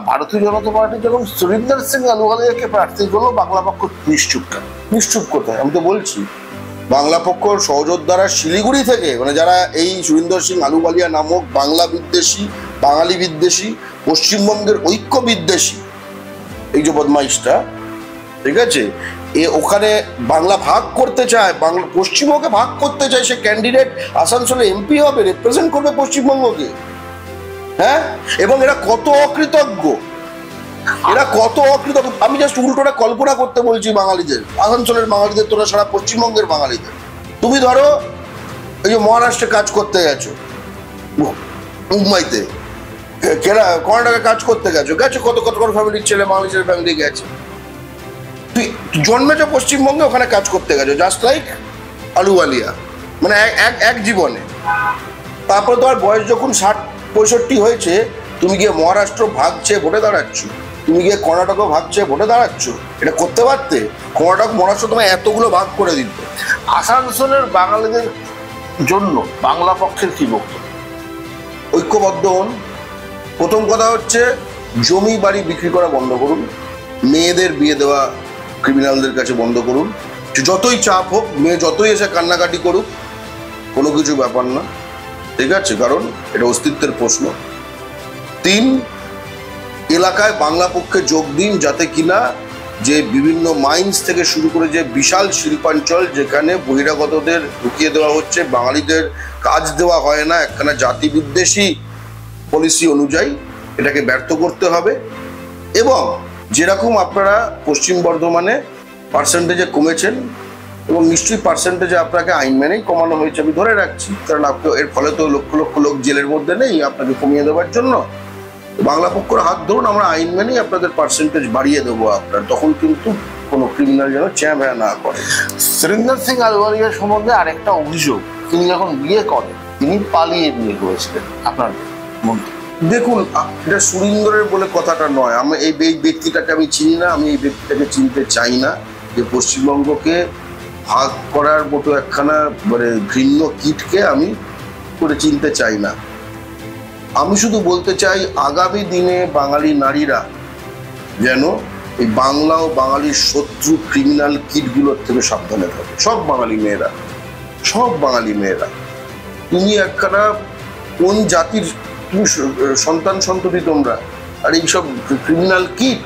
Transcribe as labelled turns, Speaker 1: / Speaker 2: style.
Speaker 1: ভারতীয় জনতা পার্টি যখন সুরিন্দর সিং আলুওয়ালিয়াকে প্রার্থী করলো, বাংলা পক্ষ নিশ্চুপ কোথায়? আমি তো বলছি বাংলা পক্ষ সহযোদ্ধারা শিলিগুড়ি থেকে, মানে যারা এই সুরিন্দর সিং আলুওয়ালিয়া নামক বাংলা বিদ্বেষী, বাঙালি বিদ্বেষী, পশ্চিমবঙ্গের ঐক্য বিদ্বেষী এই যে বদমাইশটা, ঠিক আছে, ওখানে বাংলা ভাগ করতে চায়, বাংলা পশ্চিমবঙ্গকে ভাগ করতে চায়, সে ক্যান্ডিডেট আসানসোলে এমপি হবে, রিপ্রেজেন্ট করবে পশ্চিমবঙ্গকে। হ্যাঁ, এবং এরা কত অকৃতজ্ঞ, আমি জাস্ট উল্টোটা কল্পনা করতে বলছি বাঙালিদের, আসানসোলের বাঙালিদের, তোরা সারা পশ্চিমবঙ্গের বাঙালিদের। তুমি ধরো এই যে মহারাষ্ট্রে কাজ করতে গেছো, মুম্বাইতে, কর্ণাটকে কাজ করতে গেছো, কত ফ্যামিলির ছেলে, বাঙালি ছেলে ফ্যামিলি গেছে, তুই জন্মেছো পশ্চিমবঙ্গে, ওখানে কাজ করতে গেছো, জাস্ট লাইক আলুওয়ালিয়া, মানে এক জীবনে। তারপরে তোমার বয়স যখন 60-65 হয়েছে, তুমি গিয়ে মহারাষ্ট্র ভাগছে ভোটে দাঁড়াচ্ছ, তুমি গিয়ে কর্ণাটকও ভাগছে ভোটে দাঁড়াচ্ছ। এটা করতে পারতে? কর্ণাটক মহারাষ্ট্র তোমায় এতগুলো ভাগ করে দিত। আসানসোলের বাঙালিদের জন্য বাংলা পক্ষের কি বক্তব্য? ঐক্যবদ্ধ হন। প্রথম কথা হচ্ছে জমি বাড়ি বিক্রি করা বন্ধ করুন, মেয়েদের বিয়ে দেওয়া ক্রিমিনালদের কাছে বন্ধ করুন, যতই চাপ হোক, মেয়ে যতই এসে কান্নাকাটি করুক, কোনো কিছু ব্যাপার না, ঠিক আছে, কারণ এটা অস্তিত্বের প্রশ্ন। 3, এলাকায় বাংলা পক্ষে যোগ দিন, যাতে কিনা যে বিভিন্ন মাইন্স থেকে শুরু করে যে বিশাল শিল্পাঞ্চল যেখানে বহিরাগতদের ঢুকিয়ে দেওয়া হচ্ছে, বাঙালিদের কাজ দেওয়া হয় না, একখানা জাতি বিদ্বেষী পলিসি অনুযায়ী, এটাকে ব্যর্থ করতে হবে। এবং যেরকম আপনারা পশ্চিম বর্ধমানে পার্সেন্টেজে কমেছেন, এবং নিশ্চয়ই পার্সেন্টেজে আপনাকে আইন মেনেই কমানো হয়েছে, আমি ধরে রাখছি, কারণ আপনি এর ফলে তো লক্ষ লক্ষ লোক জেলের মধ্যে নেই আপনাকে কমিয়ে দেওয়ার জন্য। বাংলা পক্ষের হাত ধরুন, আমরা আইন মেনেই আপনাদের পার্সেন্টেজ বাড়িয়ে দেবো আপনার, তখন কিন্তু কোনো ক্রিমিনাল যেন চ্যাঁভ্যা না করে। সুরিন্দর সিং আলুওয়ালিয়া সম্বন্ধে আরেকটা অভিযোগ, তিনি যখন বিয়ে করেন তিনি পালিয়ে বিয়ে করেছিলেন, আপনার মন্তব্য? দেখুন, এটা সুরিন্দরের বলে কথাটা নয়, আমি এই ব্যক্তিটাকে আমি চিনি না, আমি এই ব্যক্তিটাকে চিনতে চাই না, যে পশ্চিমবঙ্গকে ভাগ করার মতো একখানা মানে ঘৃণ্য কীটকে আমি করে চিনতে চাই না। আমি শুধু বলতে চাই, আগামী দিনে বাঙালি নারীরা যেন এই বাংলা ও বাঙালির শত্রু ক্রিমিনাল কীটগুলোর থেকে সাবধানে থাকে। সব বাঙালি মেয়েরা, তুমি একখানা কোন জাতির তুমি সন্তান সন্ততি তোমরা, আর এইসব ক্রিমিনাল কীট